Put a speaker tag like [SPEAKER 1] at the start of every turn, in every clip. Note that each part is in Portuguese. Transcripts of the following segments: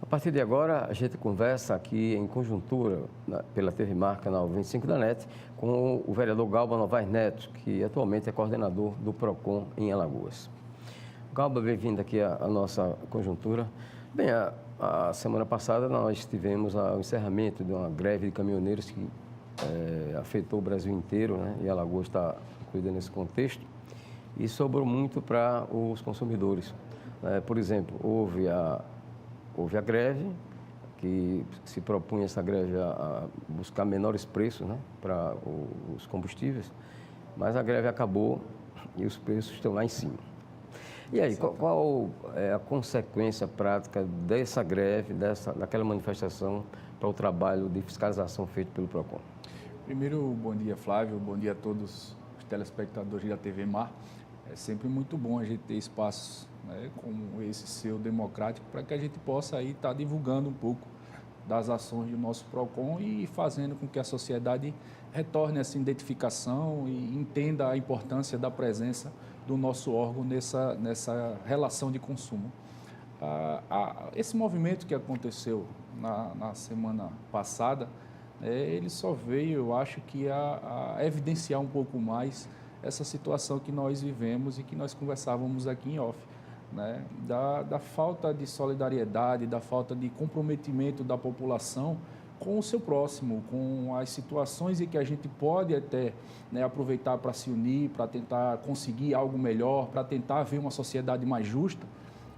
[SPEAKER 1] partir de agora, a gente conversa aqui em conjuntura, pela TV Mar, canal 25 da NET, com o vereador Galba Novaes Neto, que atualmente é coordenador do PROCON em Alagoas. Galba, bem-vindo aqui à nossa conjuntura. Bem, a semana passada nós tivemos o encerramento de uma greve de caminhoneiros que afetou o Brasil inteiro, né? E Alagoas está incluída nesse contexto, e sobrou muito para os consumidores. Por exemplo, houve a greve, que se propunha essa greve a buscar menores preços, né, para os combustíveis, mas a greve acabou e os preços estão lá em cima. E aí, qual é a consequência prática dessa greve, daquela manifestação para o trabalho de fiscalização feito pelo PROCON?
[SPEAKER 2] Primeiro, bom dia, Flávio, bom dia a todos os telespectadores da TV Mar. É sempre muito bom a gente ter espaços, né, como esse seu democrático, para que a gente possa aí estar divulgando um pouco das ações do nosso PROCON e fazendo com que a sociedade retorne essa identificação e entenda a importância da presença do nosso órgão nessa relação de consumo. Esse movimento que aconteceu na semana passada, ele só veio, eu acho que a evidenciar um pouco mais essa situação que nós vivemos e que nós conversávamos aqui em off, né? Da falta de solidariedade, da falta de comprometimento da população com o seu próximo, com as situações em que a gente pode até, né, aproveitar para se unir, para tentar conseguir algo melhor, para tentar ver uma sociedade mais justa.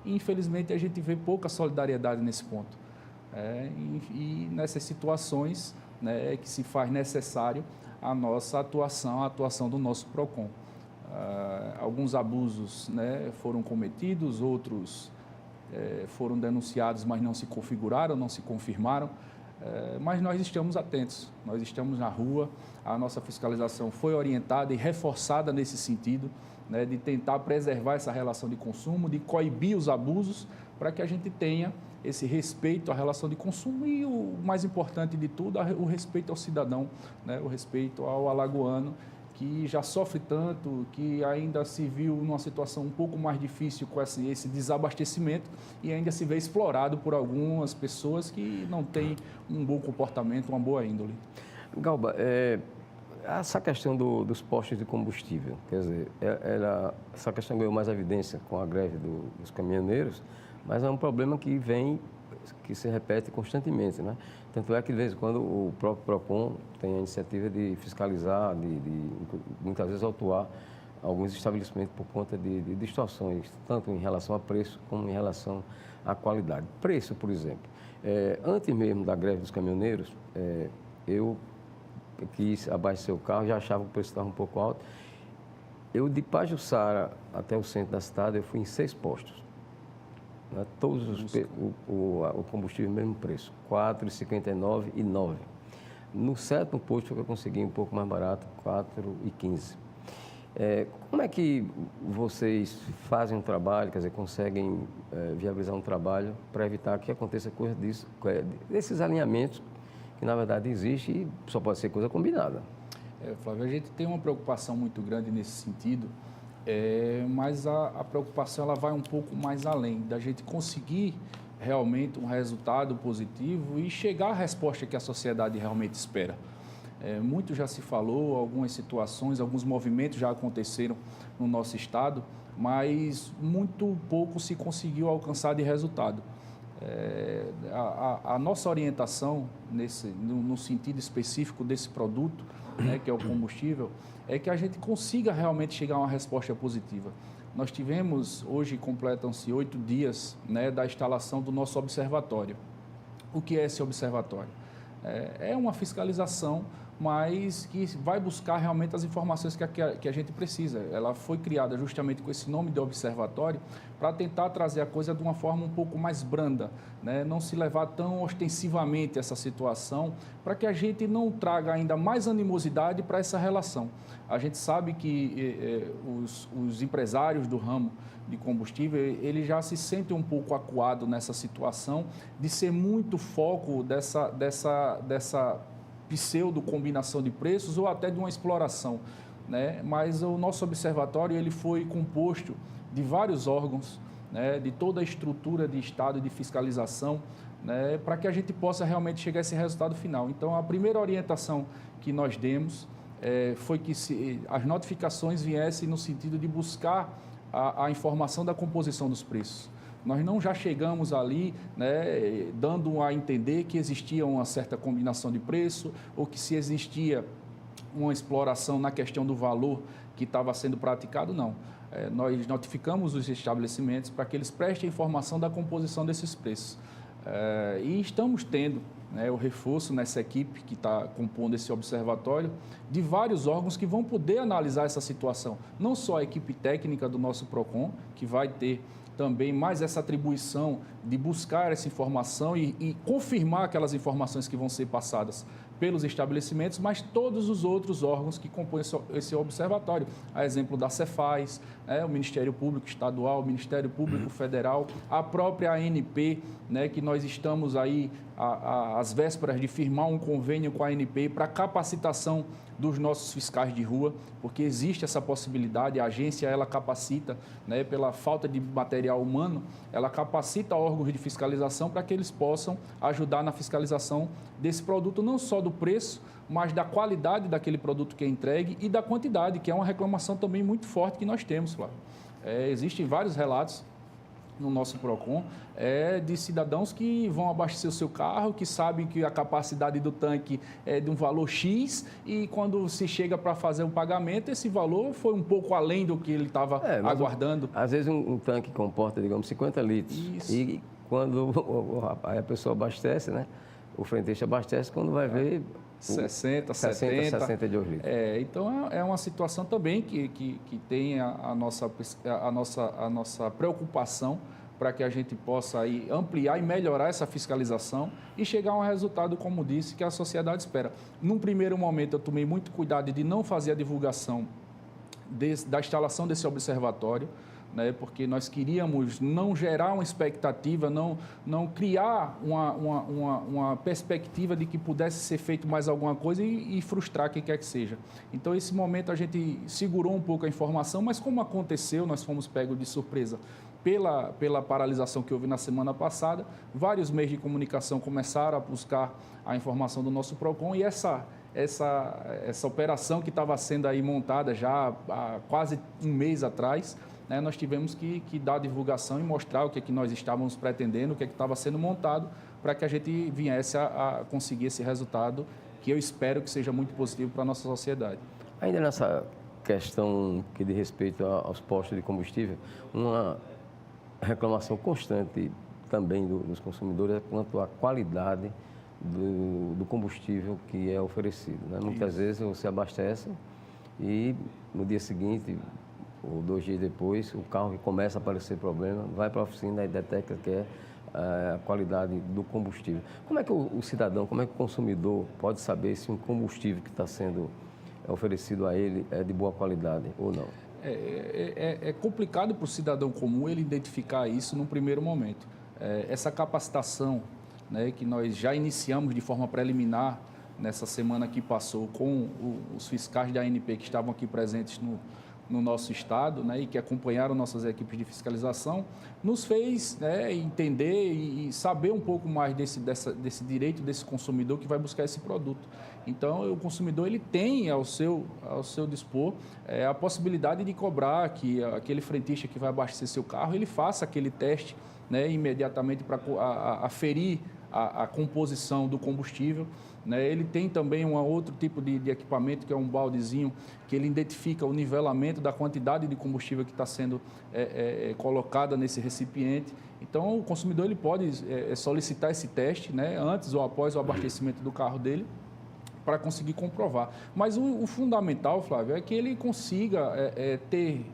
[SPEAKER 2] E, infelizmente, a gente vê pouca solidariedade nesse ponto. E nessas situações, né, que se faz necessário a nossa atuação, a atuação do nosso PROCON. Alguns abusos, né, foram cometidos, outros foram denunciados, mas não se configuraram, não se confirmaram. Mas nós estamos atentos, nós estamos na rua, a nossa fiscalização foi orientada e reforçada nesse sentido, né, de tentar preservar essa relação de consumo, de coibir os abusos, para que a gente tenha esse respeito à relação de consumo e, o mais importante de tudo, o respeito ao cidadão, né, o respeito ao alagoano, que já sofre tanto, que ainda se viu numa situação um pouco mais difícil com esse desabastecimento e ainda se vê explorado por algumas pessoas que não têm um bom comportamento, uma boa índole.
[SPEAKER 1] Galba, essa questão dos postos de combustível, quer dizer, essa questão ganhou mais evidência com a greve dos caminhoneiros, mas é um problema que se repete constantemente, né? Tanto é que, de vez em quando, o próprio PROCON tem a iniciativa de fiscalizar, de muitas vezes autuar alguns estabelecimentos por conta de distorções, tanto em relação a preço como em relação à qualidade. Preço, por exemplo. Antes mesmo da greve dos caminhoneiros, eu quis abastecer o carro, já achava que o preço estava um pouco alto. Eu, de Pajuçara até o centro da cidade, eu fui em 6 postos. Todos o combustível, mesmo preço, R$ 4,59 e R$ 9. No 7º posto eu consegui um pouco mais barato, R$ 4,15. Como é que vocês fazem um trabalho, quer dizer, conseguem viabilizar um trabalho para evitar que aconteça coisa desses alinhamentos que na verdade existe e só pode ser coisa combinada?
[SPEAKER 2] Flávio, a gente tem uma preocupação muito grande nesse sentido. Mas a preocupação ela vai um pouco mais além da gente conseguir realmente um resultado positivo e chegar à resposta que a sociedade realmente espera. Muito já se falou, algumas situações, alguns movimentos já aconteceram no nosso estado, mas muito pouco se conseguiu alcançar de resultado. A nossa orientação no sentido específico desse produto, né, que é o combustível, é que a gente consiga realmente chegar a uma resposta positiva. Nós tivemos, hoje completam-se 8 dias, né, da instalação do nosso observatório. O que é esse observatório? É uma fiscalização, mas que vai buscar realmente as informações que a gente precisa. Ela foi criada justamente com esse nome de observatório para tentar trazer a coisa de uma forma um pouco mais branda, né? Não se levar tão ostensivamente essa situação, para que a gente não traga ainda mais animosidade para essa relação. A gente sabe que os empresários do ramo de combustível, eles já se sentem um pouco acuados nessa situação de ser muito foco dessa pseudo-combinação de preços ou até de uma exploração, né? Mas o nosso observatório ele foi composto de vários órgãos, né, de toda a estrutura de Estado de fiscalização, né, para que a gente possa realmente chegar a esse resultado final. Então, a primeira orientação que nós demos foi que as notificações viessem no sentido de buscar a informação da composição dos preços. Nós não já chegamos ali, né, dando a entender que existia uma certa combinação de preço ou que se existia uma exploração na questão do valor que estava sendo praticado, não. Nós notificamos os estabelecimentos para que eles prestem informação da composição desses preços. E estamos tendo, né, o reforço nessa equipe que está compondo esse observatório de vários órgãos que vão poder analisar essa situação. Não só a equipe técnica do nosso PROCON, que vai ter também mais essa atribuição de buscar essa informação e confirmar aquelas informações que vão ser passadas pelos estabelecimentos, mas todos os outros órgãos que compõem esse observatório. A exemplo da Cefaz, né, o Ministério Público Estadual, o Ministério Público Federal, a própria ANP, né, que nós estamos aí às vésperas de firmar um convênio com a ANP para capacitação dos nossos fiscais de rua, porque existe essa possibilidade, a agência ela capacita, né, pela falta de material humano, ela capacita órgãos de fiscalização para que eles possam ajudar na fiscalização desse produto, não só do preço, mas da qualidade daquele produto que é entregue e da quantidade, que é uma reclamação também muito forte que nós temos, Flávio. Existem vários relatos no nosso PROCON, de cidadãos que vão abastecer o seu carro, que sabem que a capacidade do tanque é de um valor X e quando se chega para fazer o pagamento, esse valor foi um pouco além do que ele estava aguardando.
[SPEAKER 1] Às vezes um tanque comporta, digamos, 50 litros. Isso. E quando a pessoa abastece, né? O frentista abastece, quando vai ver...
[SPEAKER 2] 60, 70.
[SPEAKER 1] 62 litros.
[SPEAKER 2] Então, é uma situação também que tem a nossa preocupação para que a gente possa aí ampliar e melhorar essa fiscalização e chegar a um resultado, como disse, que a sociedade espera. Num primeiro momento, eu tomei muito cuidado de não fazer a divulgação da instalação desse observatório, né, porque nós queríamos não gerar uma expectativa, não criar uma perspectiva de que pudesse ser feito mais alguma coisa e frustrar quem quer que seja. Então, esse momento a gente segurou um pouco a informação, mas como aconteceu, nós fomos pegos de surpresa pela paralisação que houve na semana passada, vários meios de comunicação começaram a buscar a informação do nosso PROCON e essa operação que estava sendo aí montada já há quase um mês atrás, né, nós tivemos que dar divulgação e mostrar o que é que nós estávamos pretendendo, o que é que estava sendo montado, para que a gente viesse a conseguir esse resultado, que eu espero que seja muito positivo para a nossa sociedade.
[SPEAKER 1] Ainda nessa questão que diz respeito aos postos de combustível, uma reclamação constante também dos consumidores é quanto à qualidade do combustível que é oferecido, né? Muitas vezes você abastece e no dia seguinte ou 2 dias depois, o carro que começa a aparecer problema, vai para a oficina e detecta que é a qualidade do combustível. Como é que o cidadão, como é que o consumidor pode saber se um combustível que está sendo oferecido a ele é de boa qualidade ou não?
[SPEAKER 2] É complicado para o cidadão comum ele identificar isso num primeiro momento. Essa capacitação, né, que nós já iniciamos de forma preliminar nessa semana que passou com os fiscais da ANP que estavam aqui presentes no nosso estado, né, e que acompanharam nossas equipes de fiscalização, nos fez, né, entender e saber um pouco mais desse direito desse consumidor que vai buscar esse produto. Então, o consumidor ele tem ao seu dispor a possibilidade de cobrar que aquele frentista que vai abastecer seu carro, ele faça aquele teste, né, imediatamente para aferir a composição do combustível, né? Ele tem também um outro tipo de equipamento, que é um baldezinho, que ele identifica o nivelamento da quantidade de combustível que está sendo colocada nesse recipiente. Então, o consumidor ele pode solicitar esse teste, né, antes ou após o abastecimento do carro dele, para conseguir comprovar. Mas o fundamental, Flávio, é que ele consiga ter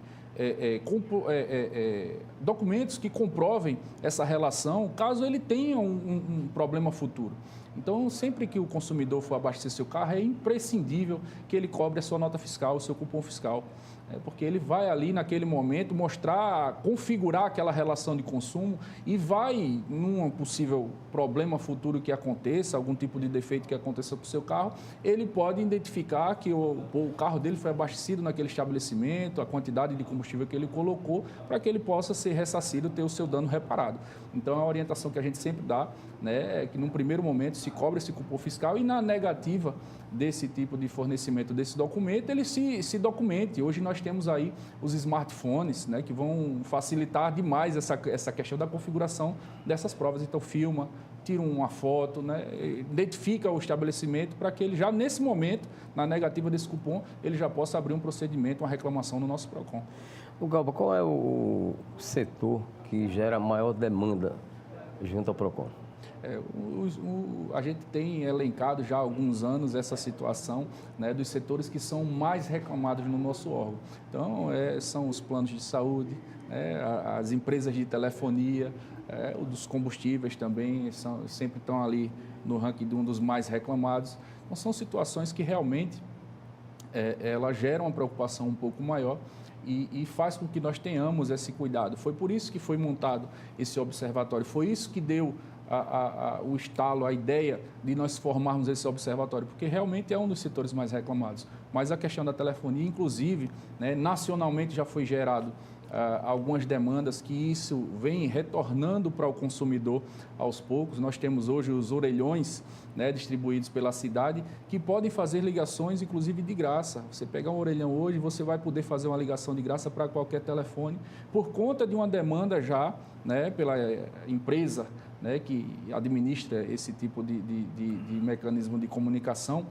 [SPEAKER 2] documentos que comprovem essa relação, caso ele tenha um problema futuro. Então, sempre que o consumidor for abastecer seu carro, é imprescindível que ele cobre a sua nota fiscal, o seu cupom fiscal. porque ele vai ali naquele momento mostrar, configurar aquela relação de consumo e vai, num possível problema futuro que aconteça, algum tipo de defeito que aconteça com o seu carro, ele pode identificar que o carro dele foi abastecido naquele estabelecimento, a quantidade de combustível que ele colocou, para que ele possa ser ressarcido, ter o seu dano reparado. Então, a orientação que a gente sempre dá, né, é que num primeiro momento se cobra esse cupom fiscal e na negativa desse tipo de fornecimento desse documento, ele se documente. Hoje nós temos aí os smartphones, né, que vão facilitar demais essa questão da configuração dessas provas. Então, filma, tira uma foto, né, identifica o estabelecimento para que ele já, nesse momento, na negativa desse cupom, ele já possa abrir um procedimento, uma reclamação no nosso PROCON.
[SPEAKER 1] O Galba, qual é o setor que gera maior demanda junto ao PROCON?
[SPEAKER 2] A gente tem elencado já há alguns anos essa situação, né, dos setores que são mais reclamados no nosso órgão. Então, são os planos de saúde, as empresas de telefonia, dos combustíveis também sempre estão ali no ranking de um dos mais reclamados. Então, são situações que realmente elas geram uma preocupação um pouco maior e faz com que nós tenhamos esse cuidado. Foi por isso que foi montado esse observatório, foi isso que deu o estalo, a ideia de nós formarmos esse observatório, porque realmente é um dos setores mais reclamados. Mas a questão da telefonia, inclusive, né, nacionalmente já foi gerado algumas demandas que isso vem retornando para o consumidor aos poucos. Nós temos hoje os orelhões, né, distribuídos pela cidade, que podem fazer ligações, inclusive, de graça. Você pegar um orelhão hoje, você vai poder fazer uma ligação de graça para qualquer telefone, por conta de uma demanda já, né, pela empresa, né, que administra esse tipo de mecanismo de comunicação,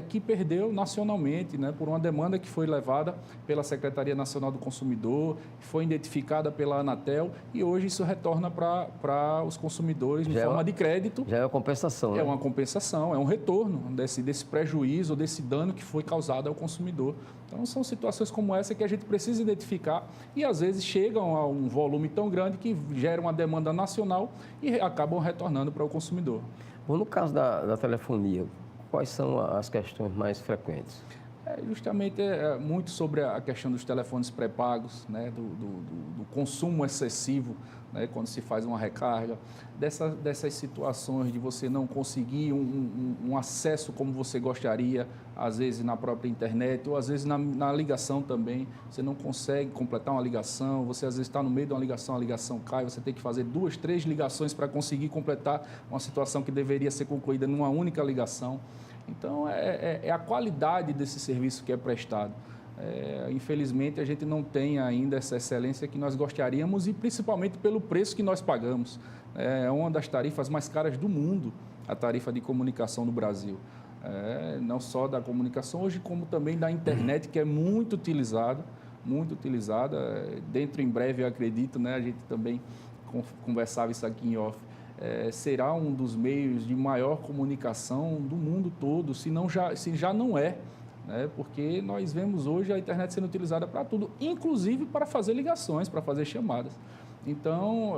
[SPEAKER 2] que perdeu nacionalmente, né, por uma demanda que foi levada pela Secretaria Nacional do Consumidor, foi identificada pela Anatel e hoje isso retorna para os consumidores de forma de crédito.
[SPEAKER 1] Já é uma compensação, né?
[SPEAKER 2] É uma compensação, é um retorno desse prejuízo, desse dano que foi causado ao consumidor. Então, são situações como essa que a gente precisa identificar e, às vezes, chegam a um volume tão grande que gera uma demanda nacional e acabam retornando para o consumidor.
[SPEAKER 1] Bom, no caso da telefonia, quais são as questões mais frequentes?
[SPEAKER 2] Justamente muito sobre a questão dos telefones pré-pagos, né, do consumo excessivo, né, quando se faz uma recarga, dessas situações de você não conseguir um acesso como você gostaria, às vezes na própria internet, ou às vezes na ligação também, você não consegue completar uma ligação, você às vezes está no meio de uma ligação, a ligação cai, você tem que fazer 2, 3 ligações para conseguir completar uma situação que deveria ser concluída numa única ligação. Então, é a qualidade desse serviço que é prestado. Infelizmente, a gente não tem ainda essa excelência que nós gostaríamos e principalmente pelo preço que nós pagamos. É uma das tarifas mais caras do mundo, a tarifa de comunicação no Brasil. Não só da comunicação hoje, como também da internet, que é muito utilizada. Dentro, em breve, eu acredito, né, a gente também conversava isso aqui em off, será um dos meios de maior comunicação do mundo todo, se já não é, né? Porque nós vemos hoje a internet sendo utilizada para tudo, inclusive para fazer ligações, para fazer chamadas. Então,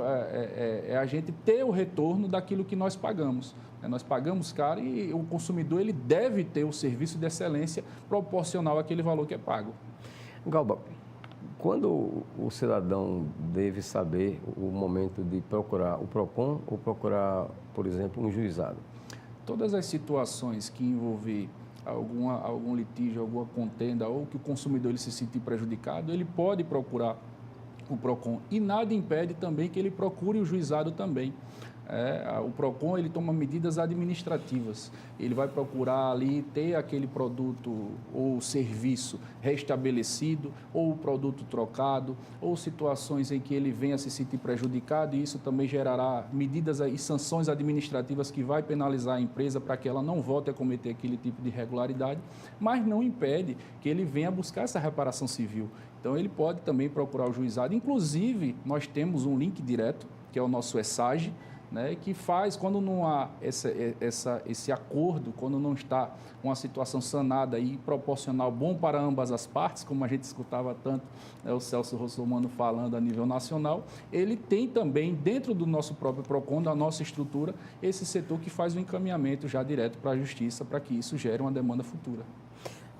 [SPEAKER 2] a gente ter o retorno daquilo que nós pagamos. Nós pagamos caro e o consumidor ele deve ter o serviço de excelência proporcional àquele valor que é pago.
[SPEAKER 1] Galba, quando o cidadão deve saber o momento de procurar o PROCON ou procurar, por exemplo, um juizado?
[SPEAKER 2] Todas as situações que envolver algum litígio, alguma contenda ou que o consumidor ele se sentir prejudicado, ele pode procurar o PROCON e nada impede também que ele procure o juizado também. O PROCON ele toma medidas administrativas, ele vai procurar ali ter aquele produto ou serviço restabelecido, ou o produto trocado, ou situações em que ele venha se sentir prejudicado e isso também gerará medidas e sanções administrativas que vai penalizar a empresa para que ela não volte a cometer aquele tipo de irregularidade, mas não impede que ele venha buscar essa reparação civil. Então ele pode também procurar o juizado, inclusive nós temos um link direto, que é o nosso ESAGE, né, que faz, quando não há esse acordo, quando não está uma situação sanada e proporcional bom para ambas as partes, como a gente escutava tanto, né, o Celso Russomano falando a nível nacional, ele tem também, dentro do nosso próprio PROCON, da nossa estrutura, esse setor que faz o encaminhamento já direto para a Justiça, para que isso gere uma demanda futura.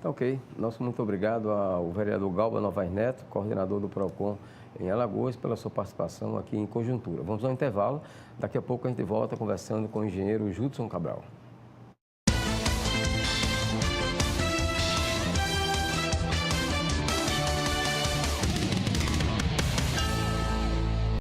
[SPEAKER 1] Tá ok. Nosso muito obrigado ao vereador Galba Novaes Neto, coordenador do PROCON em Alagoas, pela sua participação aqui em Conjuntura. Vamos ao intervalo. Daqui a pouco a gente volta conversando com o engenheiro Judson Cabral.